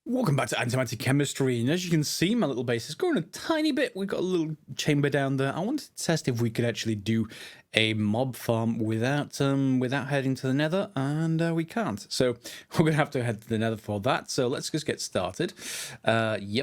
Welcome back to Antimatter Chemistry, and as you can see, my little base is growing a tiny bit. We've got a little chamber down there. I wanted to test if we could actually do a mob farm without heading to the Nether, and we can't. So we're gonna have to head to the Nether for that. So let's just get started. Yeah.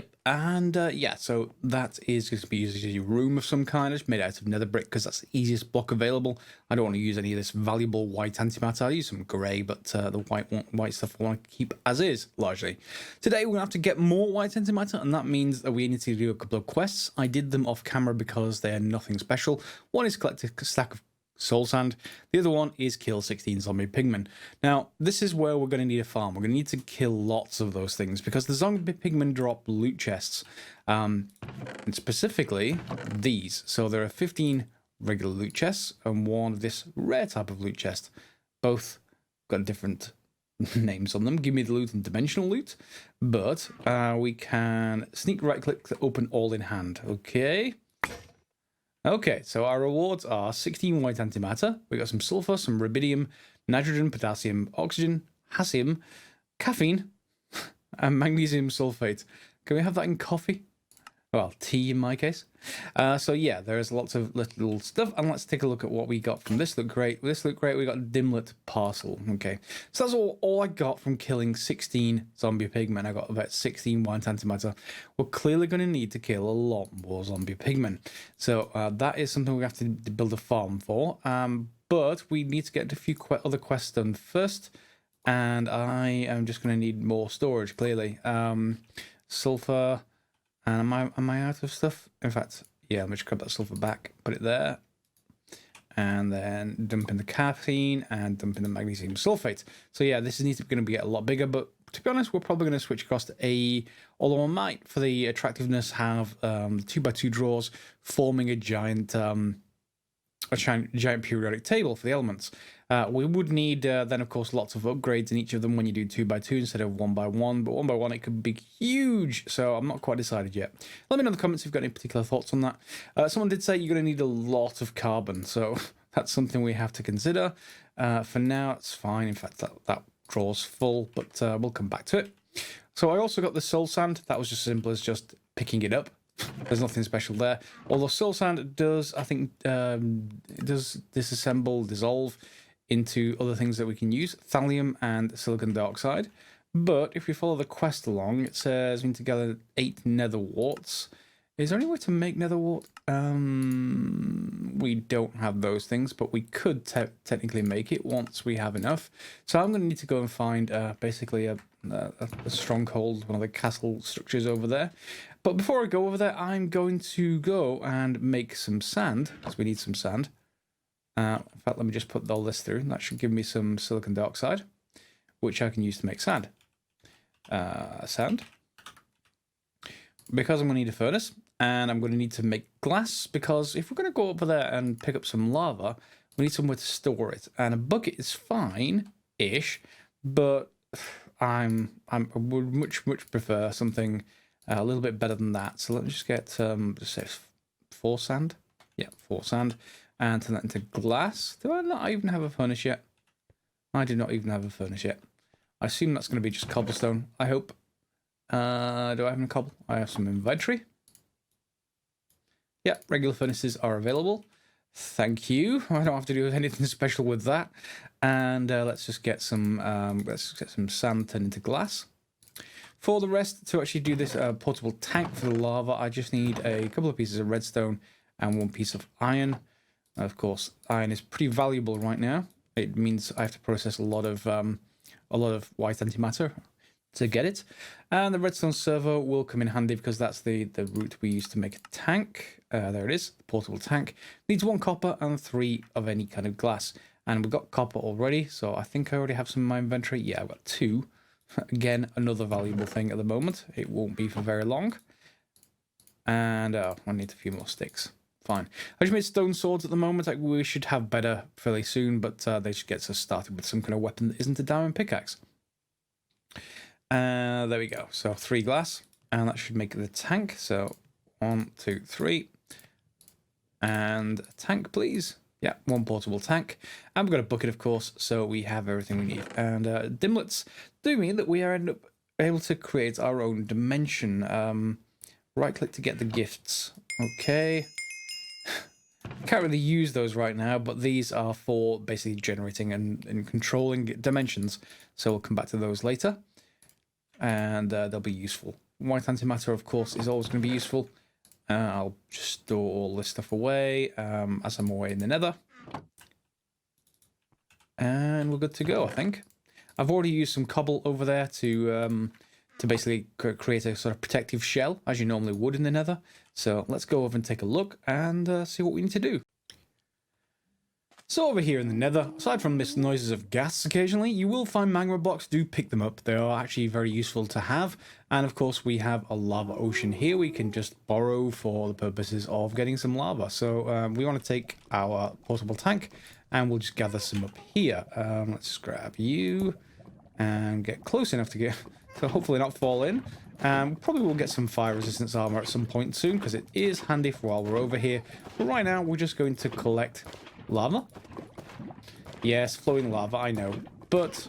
So that is going to be usually a room of some kind. It's made out of Nether brick because that's the easiest block available. I don't want to use any of this valuable white antimatter. I'll use some grey, but the white stuff I want to keep as is largely. Today we're going to have to get more white antimatter, and that means that we need to do a couple of quests. I did them off camera because they are nothing special. One is collect a stack of soul sand. The other one is kill 16 zombie pigmen. Now, this is where we're going to need a farm. We're going to need to kill lots of those things because the zombie pigmen drop loot chests. And specifically these. So there are 15 regular loot chests and one of this rare type of loot chest. Both got different names on them. Give me the loot and dimensional loot, but we can sneak right click to open all in hand. Okay, so our rewards are 16 white antimatter. We got some sulfur, some rubidium, nitrogen, potassium, oxygen, hassium, caffeine, and magnesium sulfate. Can we have that in coffee? Well, tea in my case. So yeah, there's lots of little stuff, and let's take a look at what we got from this. Look great. This look great. We got dimlet parcel. Okay, so that's all I got from killing 16 zombie pigmen. I got about 16 white antimatter. We're clearly going to need to kill a lot more zombie pigmen. So that is something we have to build a farm for. But we need to get a few other quests done first, and I am just going to need more storage. Clearly, sulfur. And am I out of stuff? In fact, yeah, let me just grab that sulfur back, put it there, and then dump in the caffeine and dump in the magnesium sulfate. So yeah, this is going to get a lot bigger, but to be honest, we're probably going to switch across to A, although I might, for the attractiveness, have 2x2 drawers forming a giant periodic table for the elements. We would need then, of course, lots of upgrades in each of them when you do 2x2 instead of 1x1. But 1x1 it could be huge, so I'm not quite decided yet. Let me know in the comments if you've got any particular thoughts on that. Someone did say you're going to need a lot of carbon, so that's something we have to consider. For now, it's fine. In fact, that draw's full, but we'll come back to it. So I also got the soul sand. That was just as simple as just picking it up. There's nothing special there. Although soul sand does, I think, does disassemble, dissolve into other things that we can use, thallium and silicon dioxide. But if we follow the quest along, it says we need to gather 8 nether warts. Is there any way to make nether wart? We don't have those things, but we could technically make it once we have enough. So I'm going to need to go and find basically a stronghold, one of the castle structures over there. But before I go over there, I'm going to go and make some sand, because we need some sand. In fact, let me just put all this through. That should give me some silicon dioxide, which I can use to make sand. Because I'm going to need a furnace, and I'm going to need to make glass, because if we're going to go over there and pick up some lava, we need somewhere to store it. And a bucket is fine-ish, but I would much prefer something a little bit better than that. So let me just get just say 4 sand. Yeah, 4 sand. And turn that into glass. Do I not even have a furnace yet? I do not even have a furnace yet. I assume that's going to be just cobblestone, I hope. Do I have any cobble? I have some inventory. Yeah, regular furnaces are available. Thank you. I don't have to do anything special with that. And let's just get some sand turned into glass. For the rest, to actually do this portable tank for the lava, I just need a couple of pieces of redstone and 1 piece of iron. Of course, iron is pretty valuable right now. It means I have to process a lot of white antimatter to get it. And the redstone servo will come in handy because that's the route we use to make a tank. There it is, the portable tank. Needs 1 copper and 3 of any kind of glass. And we've got copper already, so I think I already have some in my inventory. Yeah, I've got 2. Again, another valuable thing at the moment. It won't be for very long. And I need a few more sticks. Fine. I just made stone swords at the moment. We should have better fairly soon, but they should get us started with some kind of weapon that isn't a diamond pickaxe. There we go. So 3 glass, and that should make the tank. So 1, 2, 3. And a tank, please. Yeah, 1 portable tank. And we've got a bucket, of course, so we have everything we need. And dimlets do mean that we are end up able to create our own dimension. Right click to get the gifts. Okay. Can't really use those right now, but these are for basically generating and controlling dimensions. So we'll come back to those later. And they'll be useful. White antimatter, of course, is always going to be useful. I'll just store all this stuff away as I'm away in the nether. And we're good to go, I think. I've already used some cobble over there to basically create a sort of protective shell, as you normally would in the nether. So let's go over and take a look and see what we need to do. So over here in the nether, aside from this noises of gas occasionally, you will find magma blocks. Do pick them up. They are actually very useful to have. And of course we have a lava ocean here we can just borrow for the purposes of getting some lava. So we want to take our portable tank and we'll just gather some up here. Let's grab you and get close enough to get, so hopefully not fall in. Probably will get some fire resistance armor at some point soon because it is handy for while we're over here. But right now we're just going to collect lava. Yes, flowing lava, I know, but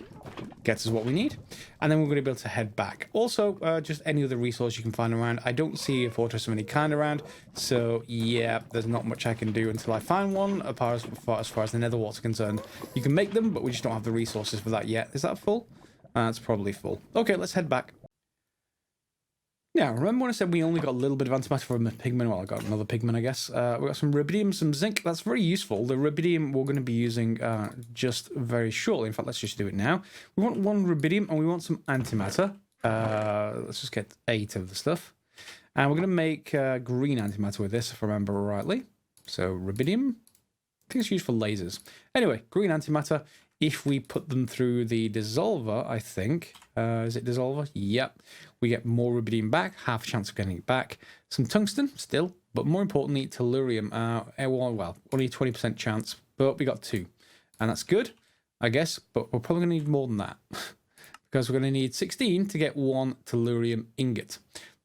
gets us what we need. And then we're going to be able to head back. Also, just any other resource you can find around. I don't see a fortress of any kind around, so yeah, there's not much I can do until I find one, as far as the Nether Warts are concerned. You can make them, but we just don't have the resources for that yet. Is that full? It's probably full. Okay, let's head back. Now, remember when I said we only got a little bit of antimatter from a pigmen? Well, I got another pigmen, I guess. We got some rubidium, some zinc. That's very useful. The rubidium we're going to be using just very shortly. In fact, let's just do it now. We want one rubidium and we want some antimatter. Let's just get 8 of the stuff. And we're going to make green antimatter with this, if I remember rightly. So, rubidium. I think it's used for lasers. Anyway, green antimatter. If we put them through the dissolver, I think. Is it dissolver? Yep. We get more rubidium back, half a chance of getting it back. Some tungsten, still, but more importantly, tellurium. Well, only a 20% chance, but we got 2. And that's good, I guess, but we're probably going to need more than that. Because we're going to need 16 to get 1 tellurium ingot.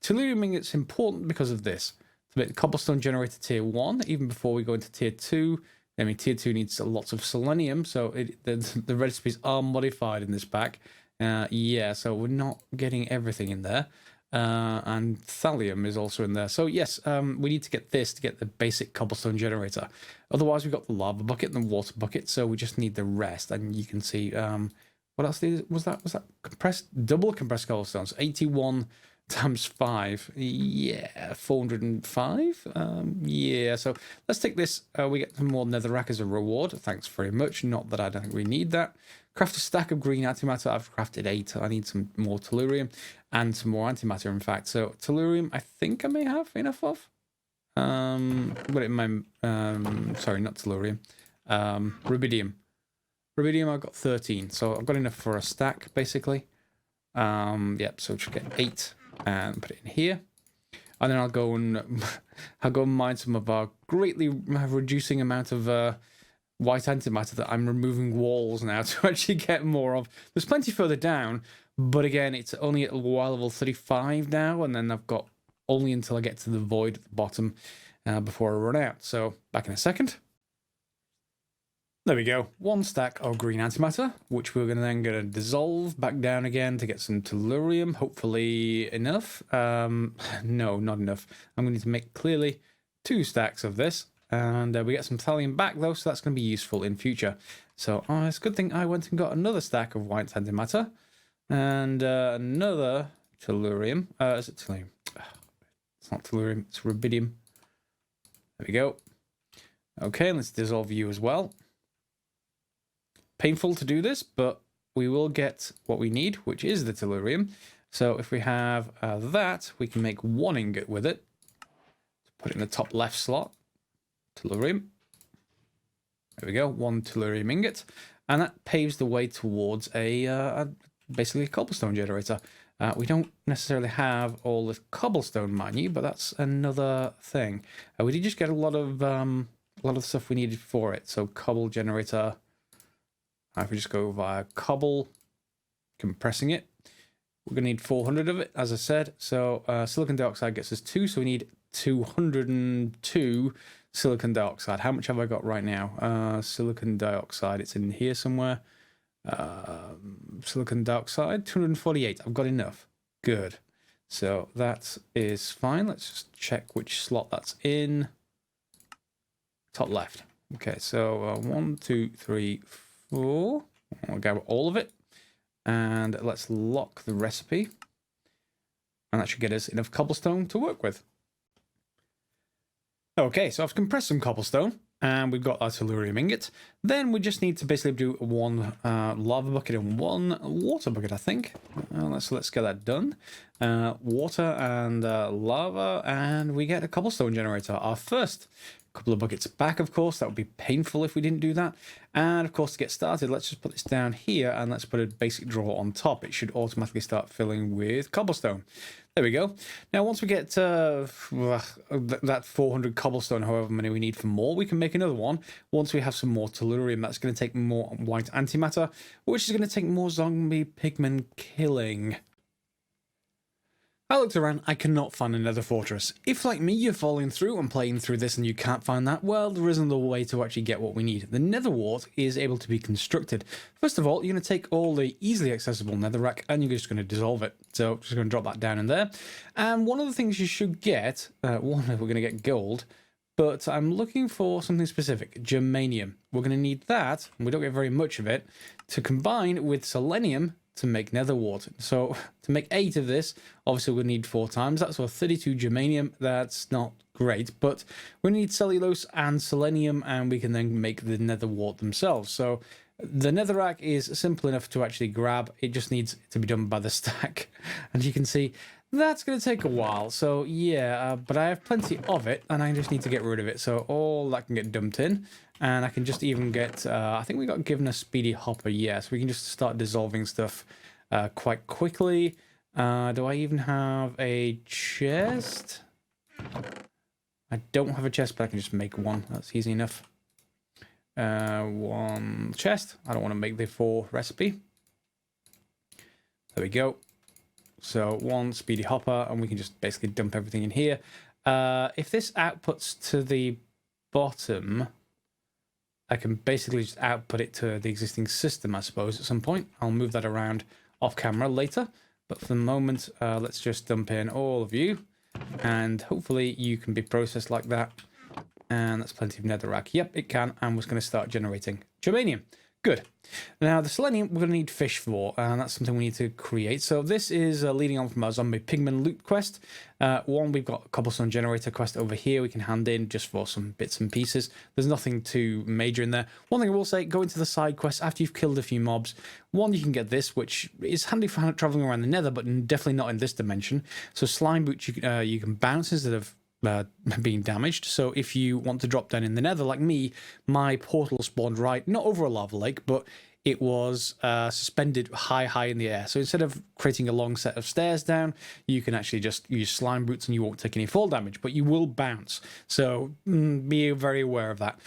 Tellurium ingot's important because of this. To make the Cobblestone Generator tier 1, even before we go into tier 2. I mean, tier 2 needs lots of selenium, so the recipes are modified in this pack. Yeah, so we're not getting everything in there. And thallium is also in there. So yes, we need to get this to get the basic cobblestone generator. Otherwise, we've got the lava bucket and the water bucket, so we just need the rest. And you can see, what else was that? Was that compressed? Double compressed cobblestones, 81 times 5. Yeah, 405. Yeah, so let's take this. We get some more netherrack as a reward. Thanks very much. Not that I don't think we need that. Craft a stack of green antimatter. I've crafted 8. I need some more tellurium and some more antimatter, in fact. So tellurium, I think I may have enough of. Got it in my sorry, not tellurium. Rubidium. Rubidium, I've got 13, so I've got enough for a stack basically. Yep. So just get 8 and put it in here, and then I'll go and mine some of our greatly reducing amount of white antimatter that I'm removing walls now to actually get more of. There's plenty further down, but again, it's only at wall level 35 now, and then I've got only until I get to the void at the bottom before I run out. So back in a second. There we go. 1 stack of green antimatter, which we're then going to dissolve back down again to get some tellurium. Hopefully enough. No, not enough. I'm going to need to make clearly 2 stacks of this. And we get some thallium back though, so that's going to be useful in future. So it's a good thing I went and got another stack of white antimatter. And another tellurium. Is it tellurium? It's not tellurium, it's rubidium. There we go. Okay, let's dissolve you as well. Painful to do this, but we will get what we need, which is the tellurium. So if we have that, we can make 1 ingot with it. Put it in the top left slot. Tellurium. There we go, 1 tellurium ingot. And that paves the way towards basically a cobblestone generator. We don't necessarily have all this cobblestone, mind you, but that's another thing. We did just get a lot of stuff we needed for it. So cobble generator. If we just go via cobble, compressing it, we're going to need 400 of it, as I said. So silicon dioxide gets us 2, so we need 202 silicon dioxide. How much have I got right now? Silicon dioxide, it's in here somewhere. Silicon dioxide, 248. I've got enough. Good. So that is fine. Let's just check which slot that's in. Top left. Okay, so 1, 2, 3, 4. I'll grab all of it. And let's lock the recipe. And that should get us enough cobblestone to work with. Okay, so I've compressed some cobblestone. And we've got our tellurium ingot. Then we just need to basically do one lava bucket and one water bucket, I think. Let's get that done. Water and lava, and we get a cobblestone generator. Our first couple of buckets back, of course. That would be painful if we didn't do that. And of course, to get started, let's just put this down here, and let's put a basic drawer on top. It should automatically start filling with cobblestone. There we go. Now, once we get that 400 cobblestone, however many we need for more, we can make another one. Once we have some more tellurium, that's going to take more white antimatter, which is going to take more zombie pigmen killing. I looked around, I cannot find another fortress. If, like me, you're falling through and playing through this and you can't find that, well, there isn't a way to actually get what we need. The Nether Wart is able to be constructed. First of all, you're going to take all the easily accessible netherrack and you're just going to dissolve it. So, just going to drop that down in there. And one of the things you should get, we're going to get gold, but I'm looking for something specific, germanium. We're going to need that, and we don't get very much of it, to combine with selenium to make Nether Wart. So to make 8 of this, obviously we'll need 4 times. That's for 32 germanium. That's not great, but we need cellulose and selenium, and we can then make the Nether Wart themselves. So the netherrack is simple enough to actually grab. It just needs to be done by the stack. And you can see that's going to take a while. So yeah, but I have plenty of it, and I just need to get rid of it. So all that can get dumped in. And I can just even get, I think we got given a speedy hopper, yeah, so we can just start dissolving stuff quite quickly. Do I even have a chest? I don't have a chest, but I can just make one. That's easy enough. 1 chest. I don't want to make the 4 recipe. There we go. So 1 speedy hopper, and we can just basically dump everything in here. If this outputs to the bottom, I can basically just output it to the existing system, I suppose, at some point. I'll move that around off camera later. But for the moment, let's just dump in all of you. And hopefully you can be processed like that. And that's plenty of netherrack. Yep, it can. And we're going to start generating germanium. Good. Now, the selenium we're going to need fish for, and that's something we need to create. So this is leading on from our zombie pigmen loot quest. One, we've got a cobblestone generator quest over here we can hand in just for some bits and pieces. There's nothing too major in there. One thing I will say, go into the side quest after you've killed a few mobs. One, you can get this, which is handy for traveling around the nether, but definitely not in this dimension. So slime boots you can bounce instead of being damaged. So if you want to drop down in the nether like me, my portal spawned right, not over a lava lake, but it was suspended high in the air. So instead of creating a long set of stairs down, you can actually just use slime boots and you won't take any fall damage, but you will bounce. So be very aware of that.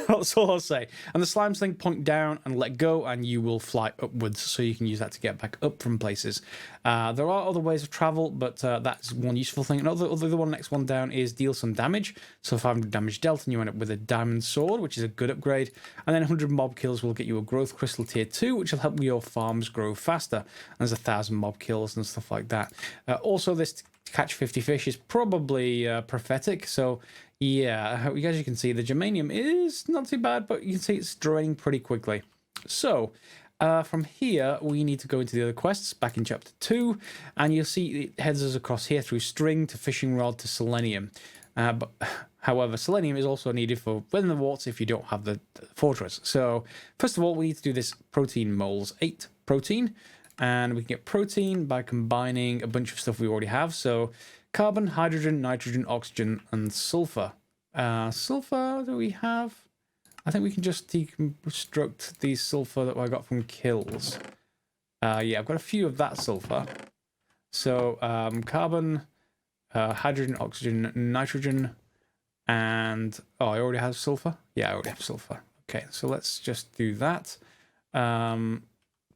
That's all I'll say. And the slime sling, point down and let go, and you will fly upwards, so you can use that to get back up from places. There are other ways of travel, but that's one useful thing. Another one, next one down, is deal some damage. So 500 damage dealt, and you end up with a diamond sword, which is a good upgrade. And then 100 mob kills will get you a growth crystal tier 2, which will help your farms grow faster. And there's 1,000 mob kills and stuff like that. Also, this catch 50 fish is probably prophetic, so yeah, as you can see, the germanium is not too bad, but you can see it's draining pretty quickly. So from here, we need to go into the other quests back in chapter 2, and you'll see it heads us across here through string to fishing rod to selenium. But however, selenium is also needed for within the warts if you don't have the fortress. So first of all, we need to do this protein moles, 8 protein. And we can get protein by combining a bunch of stuff we already have. So carbon, hydrogen, nitrogen, oxygen, and sulfur. Sulfur that we have, I think we can just deconstruct the sulfur that I got from kills. Yeah, I've got a few of that sulfur. So carbon, hydrogen, oxygen, nitrogen, and I already have sulfur. Yeah, I already have sulfur. Okay, so let's just do that.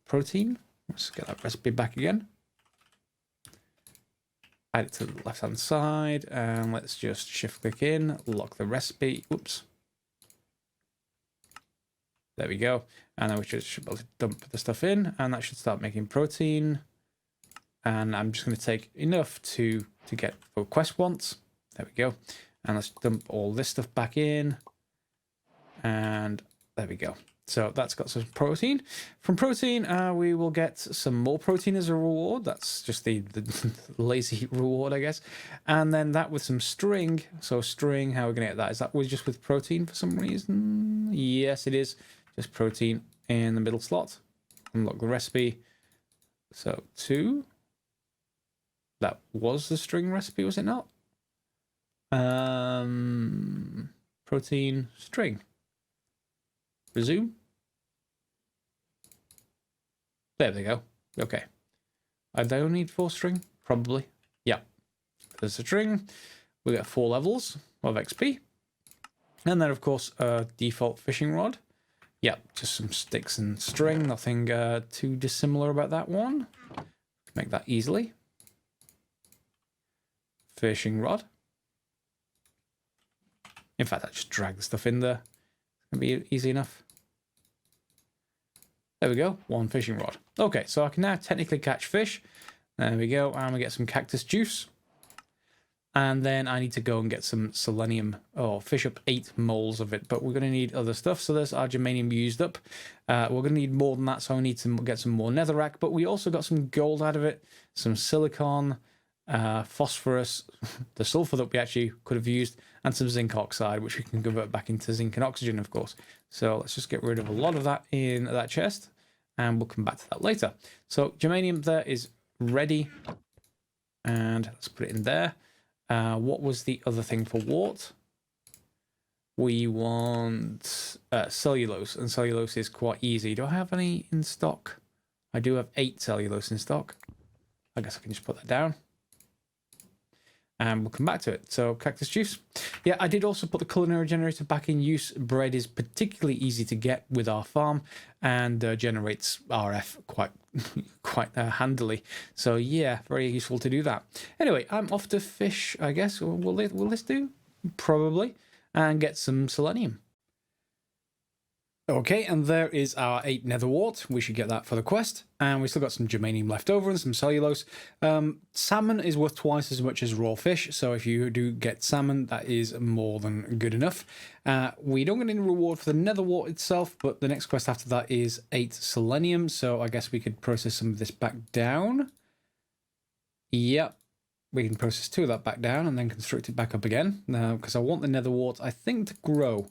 Protein. Let's get that recipe back again. Add it to the left-hand side, and let's just shift-click in, lock the recipe. Whoops. There we go. And then we should be able to dump the stuff in, and that should start making protein. And I'm just going to take enough to get for quest wants. There we go. And let's dump all this stuff back in. And there we go. So that's got some protein. From protein, we will get some more protein as a reward. That's just the lazy reward, I guess. And then that with some string. So string, how are we going to get that? Is that just with protein for some reason? Yes, it is. Just protein in the middle slot. Unlock the recipe. So 2. That was the string recipe, was it not? Protein string. Resume. There we go. Okay. I don't need 4 string, probably. Yeah. There's a string. We get 4 levels of XP. And then, of course, a default fishing rod. Yeah, just some sticks and string. Nothing too dissimilar about that one. Make that easily. Fishing rod. In fact, I just drag the stuff in there. It's going to be easy enough. There we go. 1 fishing rod. Okay, so I can now technically catch fish. There we go. And we get some cactus juice. And then I need to go and get some selenium. Oh, fish up 8 moles of it. But we're going to need other stuff. So there's our germanium used up. We're going to need more than that. So I need to get some more netherrack. But we also got some gold out of it. Some silicon. Phosphorus. The sulfur that we actually could have used. And some zinc oxide, which we can convert back into zinc and oxygen, of course. So let's just get rid of a lot of that in that chest. And we'll come back to that later. So germanium there is ready. And let's put it in there. What was the other thing for wart? We want cellulose, and cellulose is quite easy. Do I have any in stock? I do have 8 cellulose in stock. I guess I can just put that down. And we'll come back to it. So cactus juice. Yeah, I did also put the culinary generator back in use. Bread is particularly easy to get with our farm and generates RF quite handily. So yeah, very useful to do that. Anyway, I'm off to fish, I guess. Will this do? Probably. And get some selenium. Okay, and there is our 8 nether wart. We should get that for the quest. And we still got some germanium left over and some cellulose. Salmon is worth twice as much as raw fish. So if you do get salmon, that is more than good enough. We don't get any reward for the nether wart itself, but the next quest after that is 8 selenium. So I guess we could process some of this back down. Yep. We can process 2 of that back down and then construct it back up again. Because I want the nether wart, I think, to grow.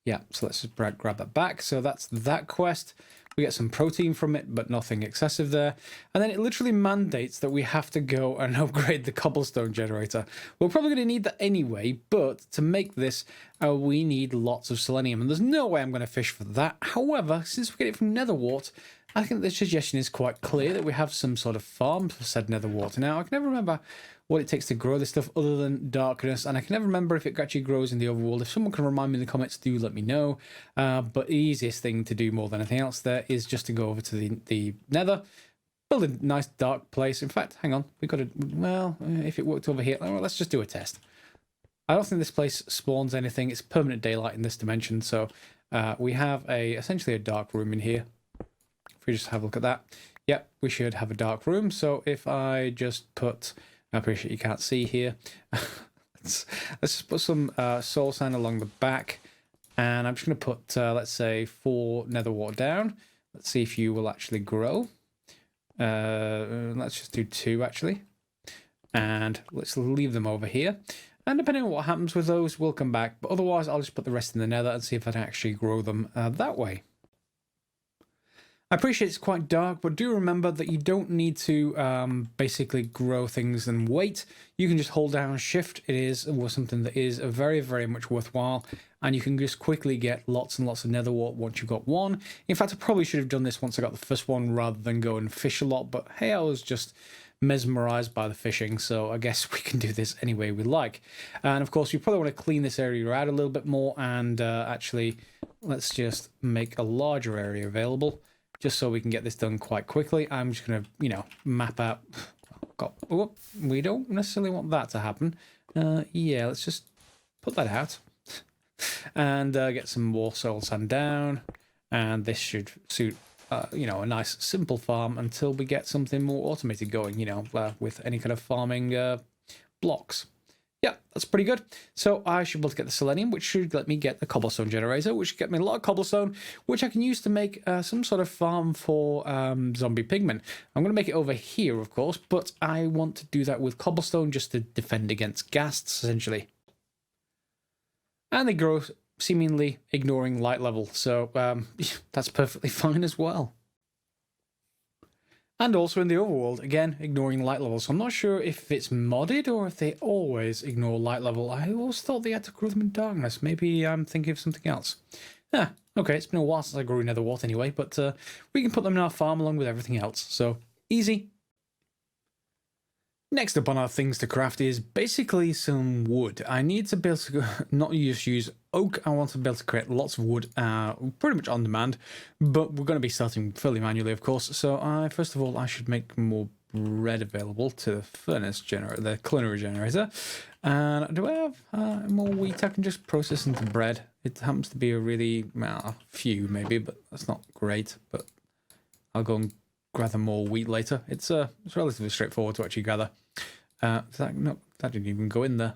Yeah, so let's just grab that back. So that's that quest. We get some protein from it, but nothing excessive there. And then it literally mandates that we have to go and upgrade the Cobblestone Generator. We're probably going to need that anyway, but to make this, we need lots of selenium. And there's no way I'm going to fish for that. However, since we get it from Nether Wart, I think the suggestion is quite clear that we have some sort of farm for said Nether Wart. Now, I can never remember what it takes to grow this stuff other than darkness, and I can never remember if it actually grows in the overworld. If someone can remind me in the comments, do let me know. But the easiest thing to do more than anything else there is just to go over to the nether, build a nice dark place. In fact, hang on, we got to, well, if it worked over here, well, let's just do a test. I don't think this place spawns anything. It's permanent daylight in this dimension, so we have essentially a dark room in here. If we just have a look at that, yep, we should have a dark room. So if I just put, I appreciate you can't see here. let's just put some soul sand along the back, and I'm just going to put, let's say, 4 nether wart down. Let's see if you will actually grow. Let's just do 2 actually, and let's leave them over here. And depending on what happens with those, we'll come back. But otherwise, I'll just put the rest in the nether and see if I can actually grow them that way. I appreciate it's quite dark, but do remember that you don't need to basically grow things and wait. You can just hold down shift. It is something that is very, very much worthwhile. And you can just quickly get lots and lots of nether wart once you've got one. In fact, I probably should have done this once I got the first one rather than go and fish a lot. But hey, I was just mesmerized by the fishing, so I guess we can do this any way we like. And of course, you probably want to clean this area out a little bit more. And actually, let's just make a larger area available, just so we can get this done quite quickly. I'm just going to, map out. Oh, we don't necessarily want that to happen. Yeah, let's just put that out. And get some more soul sand down. And this should suit you know, a nice simple farm until we get something more automated going, you know, with any kind of farming blocks. Yeah, that's pretty good. So I should be able to get the selenium, which should let me get the cobblestone generator, which should get me a lot of cobblestone, which I can use to make some sort of farm for zombie pigmen. I'm going to make it over here, of course, but I want to do that with cobblestone just to defend against ghasts, essentially. And they grow seemingly ignoring light level, so that's perfectly fine as well. And also in the overworld, again, ignoring light level. So I'm not sure if it's modded or if they always ignore light level. I always thought they had to grow them in darkness. Maybe I'm thinking of something else. Yeah, okay, it's been a while since I grew Nether Wart anyway, but we can put them in our farm along with everything else. So, easy. Next up on our things to craft is basically some wood. I need to be able to not just use oak. I want to be able to create lots of wood pretty much on demand, but we're going to be starting fairly manually, of course. So first of all, I should make more bread available to the furnace generator, the culinary generator. And do I have more wheat I can just process into bread? It happens to be a really few maybe, but that's not great. But I'll go and gather more wheat later. It's relatively straightforward to actually gather. No, that didn't even go in there.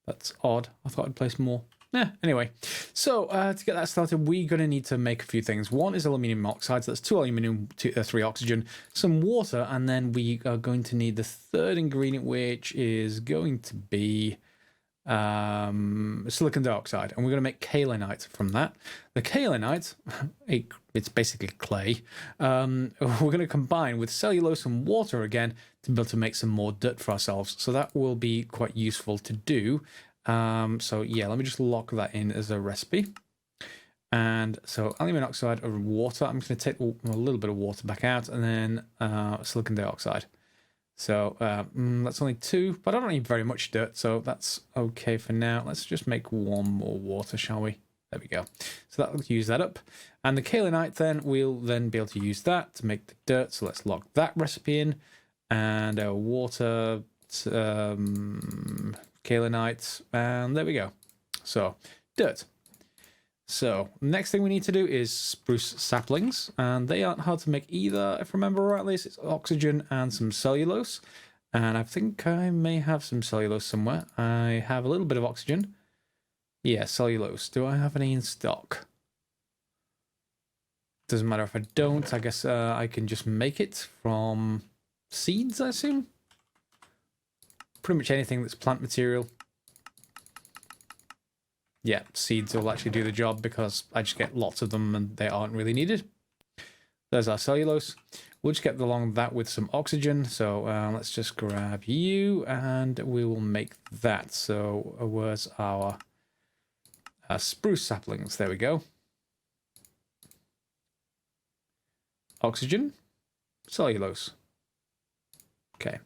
That's odd. I thought I'd place more. Anyway, so to get that started, we're going to need to make a few things. One is aluminium oxide, so that's 2 aluminium, 3 oxygen, some water, and then we are going to need the third ingredient, which is going to be silicon dioxide, and we're going to make kaolinite from that. The kaolinite, it's basically clay, we're going to combine with cellulose and water again to be able to make some more dirt for ourselves, so that will be quite useful to do. So yeah, let me just lock that in as a recipe. And so aluminum oxide or water, I'm just going to take a little bit of water back out, and then silicon dioxide. So that's only 2, but I don't need very much dirt, so that's okay for now. Let's just make 1 more water, shall we? There we go. So that'll use that up. And the kaolinite then, we'll then be able to use that to make the dirt. So let's lock that recipe in. And water, kaolinite, and there we go. So, dirt. So, next thing we need to do is spruce saplings, and they aren't hard to make either, if I remember rightly. It's oxygen and some cellulose, and I think I may have some cellulose somewhere. I have a little bit of oxygen. Yeah, cellulose. Do I have any in stock? Doesn't matter if I don't. I guess I can just make it from seeds, I assume. Pretty much anything that's plant material. Yeah, seeds will actually do the job because I just get lots of them and they aren't really needed. There's our cellulose. We'll just get along that with some oxygen. So let's just grab you and we will make that. So where's our spruce saplings? There we go. Oxygen, cellulose. Okay,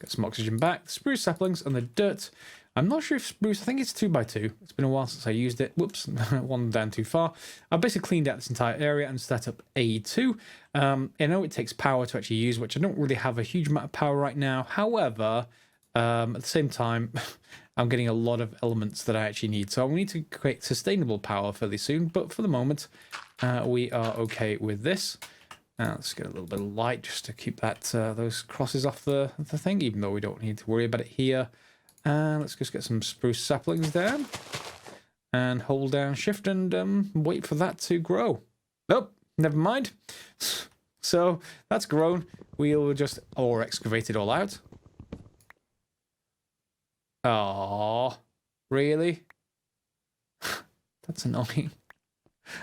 got some oxygen back. The spruce saplings and the dirt. I'm not sure if spruce, I think it's 2x2. It's been a while since I used it. Whoops, one down too far. I've basically cleaned out this entire area and set up A2. I know it takes power to actually use, which I don't really have a huge amount of power right now. However, at the same time, I'm getting a lot of elements that I actually need. So we need to create sustainable power fairly soon. But for the moment, we are okay with this. Let's get a little bit of light just to keep that those crosses off the thing, even though we don't need to worry about it here. Let's just get some spruce saplings down and hold down shift and wait for that to grow. Nope, never mind. So that's grown. We'll just ore excavate it all out. Oh, really? That's annoying.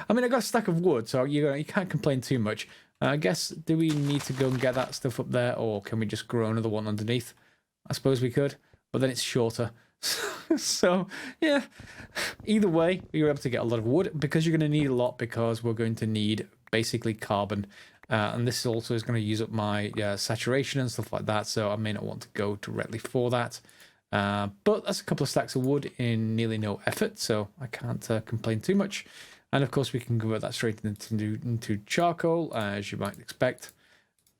I mean, I got a stack of wood, so you can't complain too much. I guess, do we need to go and get that stuff up there, or can we just grow another one underneath? I suppose we could. But then it's shorter. So, yeah, either way, you're able to get a lot of wood because you're going to need a lot because we're going to need basically carbon. And this also is going to use up my saturation and stuff like that. So I may not want to go directly for that. But that's a couple of stacks of wood in nearly no effort. So I can't complain too much. And of course, we can convert that straight into charcoal, as you might expect.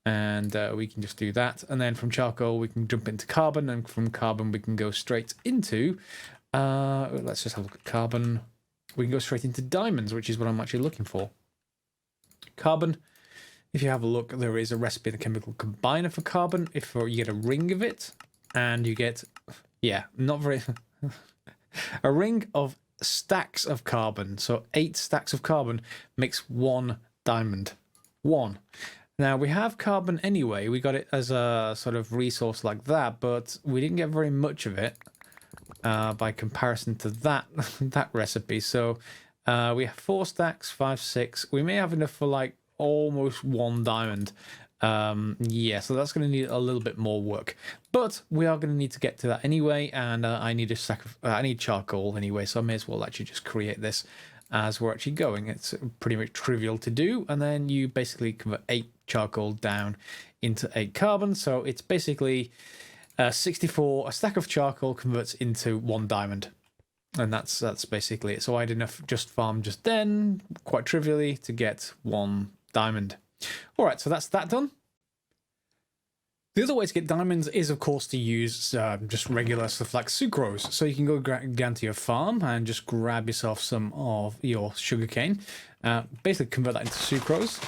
And we can just do that. And then from charcoal, we can jump into carbon. And from carbon, we can go straight into... let's just have a look at carbon. We can go straight into diamonds, which is what I'm actually looking for. Carbon. If you have a look, there is a recipe in the chemical combiner for carbon. If you get a ring of it, and you get, yeah, not very, a ring of stacks of carbon. So 8 stacks of carbon makes 1 diamond. 1. Now, we have carbon anyway. We got it as a sort of resource like that, but we didn't get very much of it by comparison to that that recipe. So we have 4 stacks, 5, 6. We may have enough for like almost 1 diamond. Yeah, so that's going to need a little bit more work, but we are going to need to get to that anyway. And I need a stack of I need charcoal anyway, so I may as well actually just create this as we're actually going. It's pretty much trivial to do, and then you basically convert 8 charcoal down into 8 carbon. So it's basically 64. A stack of charcoal converts into 1 diamond, and that's basically it. So I had enough just farm just then, quite trivially, to get 1 diamond. All right, so that's that done. The other way to get diamonds is, of course, to use just regular stuff like sucrose. So you can go down to your farm and just grab yourself some of your sugarcane, basically convert that into sucrose.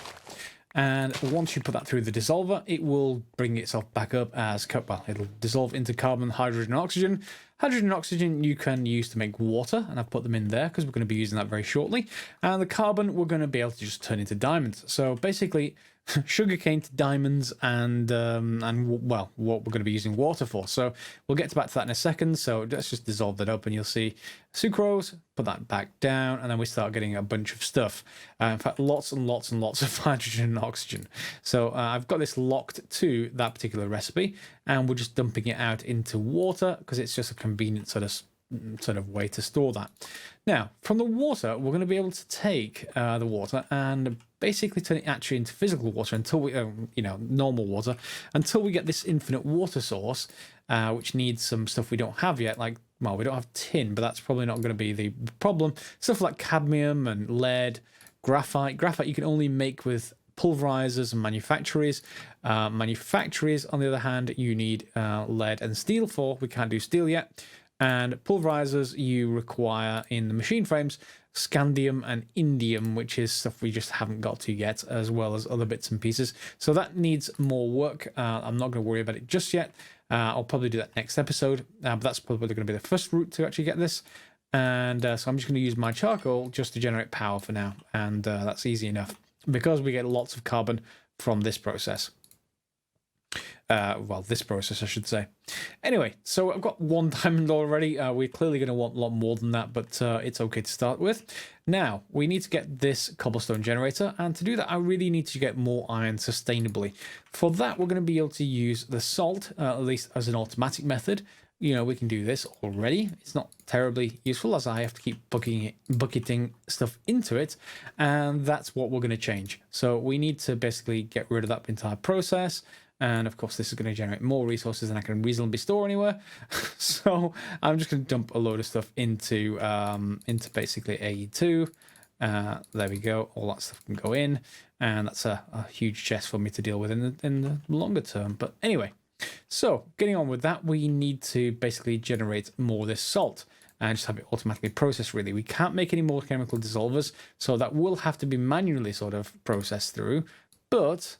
And once you put that through the dissolver, it will bring itself back up as, well, it'll dissolve into carbon, hydrogen, and oxygen. Hydrogen and oxygen you can use to make water, and I've put them in there because we're going to be using that very shortly. And the carbon we're going to be able to just turn into diamonds. So basically, sugarcane to diamonds, and well, what we're going to be using water for. So we'll get back to that in a second. So let's just dissolve that up, and you'll see sucrose. Put that back down, and then we start getting a bunch of stuff. In fact, lots and lots and lots of hydrogen and oxygen. So I've got this locked to that particular recipe, and we're just dumping it out into water because it's just a convenient sort of way to store that. Now, from the water, we're going to be able to take the water and basically turn it actually into physical water until we, normal water, until we get this infinite water source, which needs some stuff we don't have yet. Like, well, we don't have tin, but that's probably not going to be the problem. Stuff like cadmium and lead, graphite. Graphite you can only make with pulverizers and manufactories. Manufactories, on the other hand, you need lead and steel for. We can't do steel yet. And pulverizers you require in the machine frames scandium and indium, which is stuff we just haven't got to yet, as well as other bits and pieces. So that needs more work. I'm not going to worry about it just yet. I'll probably do that next episode, but that's probably going to be the first route to actually get this. And so I'm just going to use my charcoal just to generate power for now, and that's easy enough because we get lots of carbon from this process. Well, this process, I should say. Anyway, so I've got 1 diamond already. We're clearly going to want a lot more than that, but it's okay to start with. Now, we need to get this cobblestone generator, and to do that, I really need to get more iron sustainably. For that, we're going to be able to use the salt, at least as an automatic method. You know, we can do this already. It's not terribly useful as I have to keep bucketing stuff into it, and that's what we're going to change. So we need to basically get rid of that entire process. And of course, this is going to generate more resources than I can reasonably store anywhere. So I'm just going to dump a load of stuff into basically AE2. There we go. All that stuff can go in, and that's a huge chest for me to deal with in the longer term. But anyway, so getting on with that, we need to basically generate more of this salt and just have it automatically processed. Really, we can't make any more chemical dissolvers, so that will have to be manually sort of processed through. But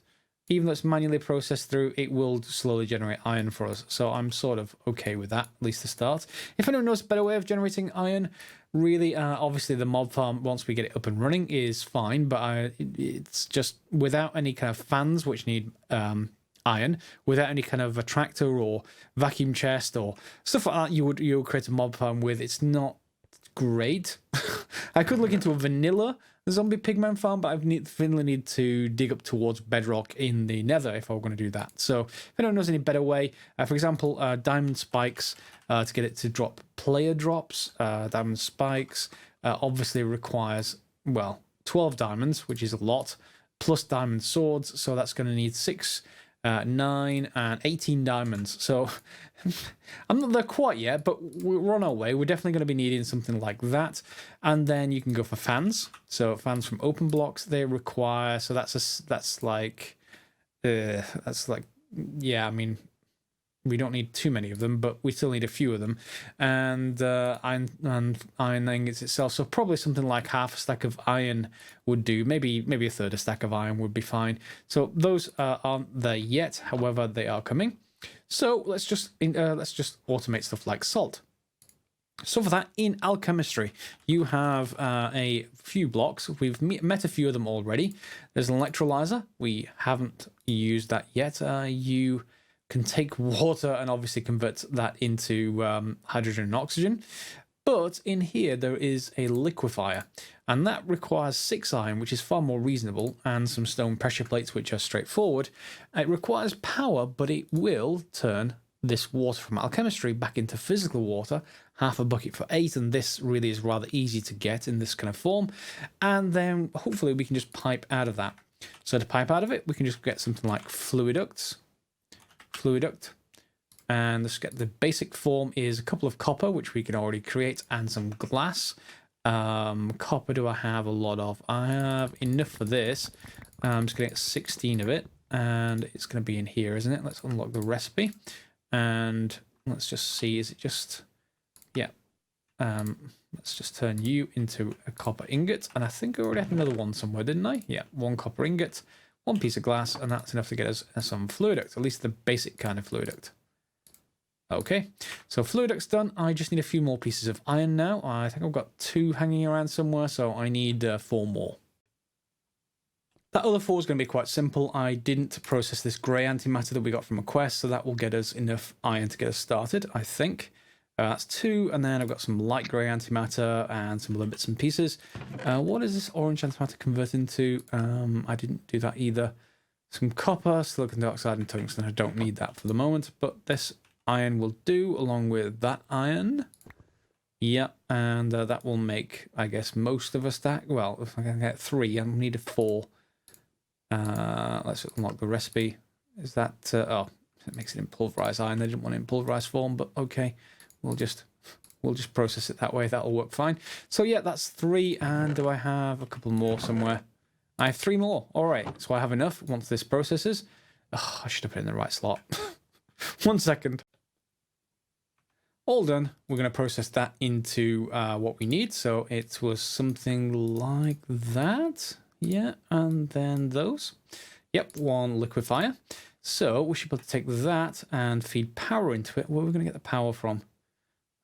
even though it's manually processed through, it will slowly generate iron for us. So I'm sort of okay with that, at least to start. If anyone knows a better way of generating iron, really, obviously the mob farm, once we get it up and running, is fine. But it's just without any kind of fans, which need iron, without any kind of a tractor or vacuum chest or stuff like that you would create a mob farm with, it's not great. I could look into a vanilla zombie pigman farm, but I need to dig up towards bedrock in the nether if I were going to do that. So if anyone knows any better way, for example, diamond spikes to get it to drop player drops. Diamond spikes obviously requires, well, 12 diamonds, which is a lot, plus diamond swords. So that's going to need 6, 9, and 18 diamonds. So I'm not there quite yet, but we're on our way. We're definitely going to be needing something like that. And then you can go for fans. So fans from open blocks, they require, so that's like yeah, I mean, We don't need too many of them, but we still need a few of them. And iron ingots itself, so probably something like half a stack of iron would do. Maybe a third a stack of iron would be fine. So those aren't there yet. However, they are coming. So let's just automate stuff like salt. So for that, in alchemistry, you have a few blocks. We've met a few of them already. There's an electrolyzer. We haven't used that yet. You can take water and obviously convert that into hydrogen and oxygen. But in here, there is a liquefier, and that requires 6 iron, which is far more reasonable, and some stone pressure plates, which are straightforward. It requires power, but it will turn this water from alchemistry back into physical water, half a bucket for 8, and this really is rather easy to get in this kind of form. And then hopefully we can just pipe out of that. So to pipe out of it, we can just get something like fluiduct, and let's get the basic form is a couple of copper, which we can already create, and some glass. Copper do I have a lot of? I have enough for this. I'm just going to get 16 of it, and it's going to be in here, isn't it? Let's unlock the recipe. And let's just see, is it just, yeah. Let's just turn you into a copper ingot. And I think I already had another one somewhere, didn't I? Yeah, 1 copper ingot, 1 piece of glass, and that's enough to get us some fluiduct, at least the basic kind of fluiduct. Okay, so fluiduct's done. I just need a few more pieces of iron now. I think I've got 2 hanging around somewhere, so I need 4 more. That other 4 is going to be quite simple. I didn't process this grey antimatter that we got from a quest, so that will get us enough iron to get us started, I think. That's 2, and then I've got some light grey antimatter and some other bits and pieces. What is this orange antimatter convert into? I didn't do that either. Some copper, silicon dioxide, and tungsten. I don't need that for the moment, but this iron will do, along with that iron. Yeah, and that will make, I guess, most of a stack. Well, if I can get 3, I need a 4. Let's unlock the recipe. Is that oh, it makes it in pulverized iron. They didn't want it in pulverized form, but okay, we'll just process it that way. That'll work fine. So yeah, that's 3. And do I have a couple more somewhere? I have 3 more. All right, so I have enough once this processes. Oh, I should have put it in the right slot. 1 second. All done. We're going to process that into what we need. So it was something like that. Yeah, and then those. Yep, 1 liquefier. So we should be able to take that and feed power into it. Where are we going to get the power from?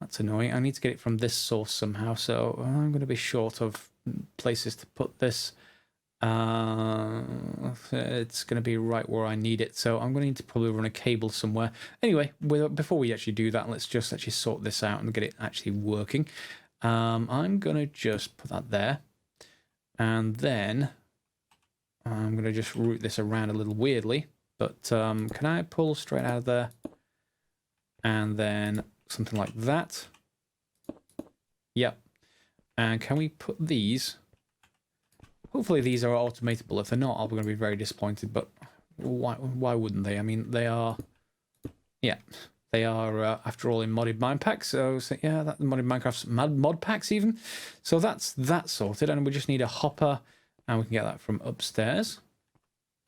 That's annoying. I need to get it from this source somehow. So I'm going to be short of places to put this. It's going to be right where I need it. So I'm going to need to probably run a cable somewhere. Anyway, before we actually do that, let's just actually sort this out and get it actually working. I'm going to just put that there. And then I'm going to just route this around a little weirdly. But can I pull straight out of there? And then something like that. Yep. And can we put these? Hopefully these are automatable. If they're not, I'm going to be very disappointed. But why wouldn't they? I mean, they are... Yeah. They are, after all, in modded mine packs. So yeah, that modded Minecraft's mod packs even. So that's that sorted, and we just need a hopper, and we can get that from upstairs.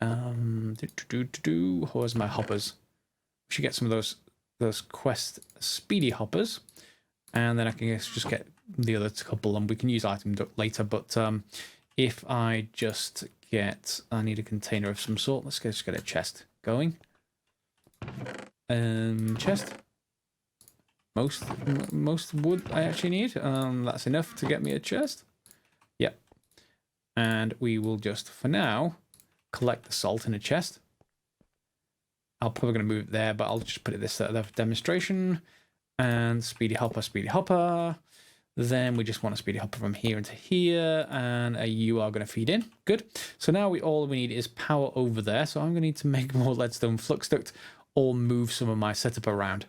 Where's my hoppers? We should get some of those quest speedy hoppers, and then I can just get the other couple, and we can use item later. But if I just get, I need a container of some sort. Let's just get a chest going. Chest. Most wood I actually need. That's enough to get me a chest. Yep. And we will just, for now, collect the salt in a chest. I'm probably going to move it there, but I'll just put it this there for demonstration. And speedy hopper, speedy hopper. Then we just want a speedy hopper from here into here, and you are going to feed in. Good. So now all we need is power over there. So I'm going to need to make more leadstone flux duct, or move some of my setup around.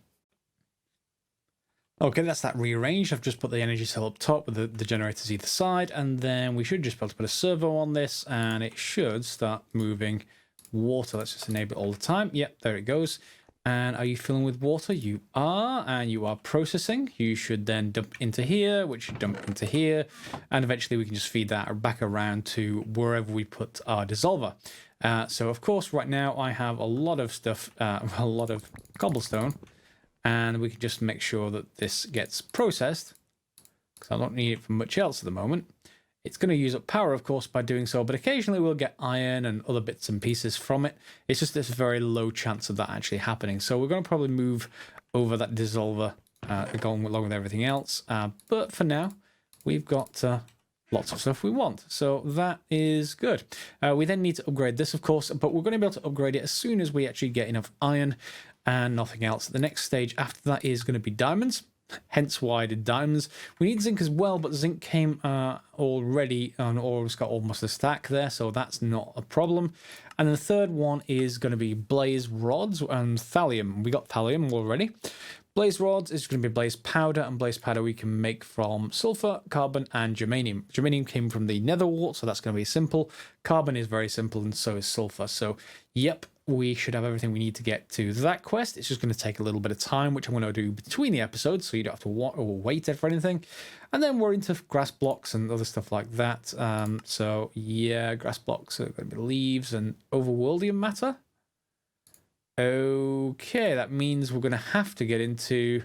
Okay, that's that rearranged. I've just put the energy cell up top with the generators either side, and then we should just be able to put a servo on this, and it should start moving water. Let's just enable it all the time. Yep, there it goes. And are you filling with water? You are, and you are processing. You should then dump into here, which should dump into here, and eventually we can just feed that back around to wherever we put our dissolver. So of course, right now I have a lot of stuff, a lot of cobblestone, and we can just make sure that this gets processed, because I don't need it for much else at the moment. It's going to use up power, of course, by doing so, but occasionally we'll get iron and other bits and pieces from it. It's just there's a very low chance of that actually happening. So we're going to probably move over that dissolver, going along with everything else. But for now, we've got lots of stuff we want. So that is good. We then need to upgrade this, of course, but we're going to be able to upgrade it as soon as we actually get enough iron and nothing else. The next stage after that is going to be diamonds. Hence why I did diamonds. We need zinc as well, but zinc came already and always got almost a stack there, so that's not a problem. And then the third one is going to be blaze rods and thallium. We got thallium already. Blaze rods is going to be blaze powder, and blaze powder we can make from sulfur, carbon, and germanium. Germanium came from the Nether Warts, so that's going to be simple. Carbon is very simple, and so is sulfur. So, yep, we should have everything we need to get to that quest. It's just going to take a little bit of time, which I'm going to do between the episodes, so you don't have to wait for anything. And then we're into grass blocks and other stuff like that. So, yeah, grass blocks are going to be leaves and overworldium matter. Okay, that means we're going to have to get into...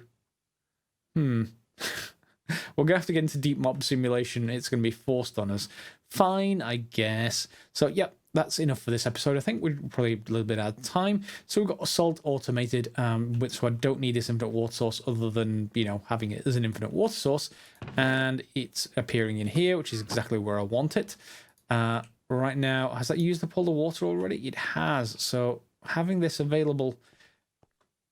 we're going to have to get into deep mob simulation. It's going to be forced on us. Fine, I guess. So, yep, that's enough for this episode. I think we're probably a little bit out of time. So we've got Assault automated, so I don't need this infinite water source other than, you know, having it as an infinite water source. And it's appearing in here, which is exactly where I want it. Right now, has that used up all the water already? It has. So having this available...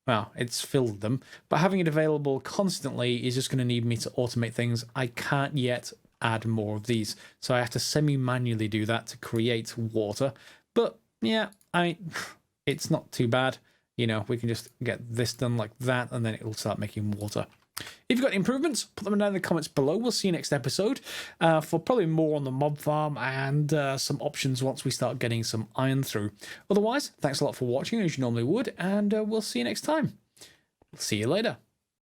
Well, it's filled them, but having it available constantly is just going to need me to automate things. I can't yet add more of these, so I have to semi-manually do that to create water. But yeah, it's not too bad. You know, we can just get this done like that, and then it'll start making water. If you've got improvements, put them down in the comments below. We'll see you next episode for probably more on the mob farm and some options once we start getting some iron through. Otherwise, thanks a lot for watching as you normally would, and we'll see you next time. See you later.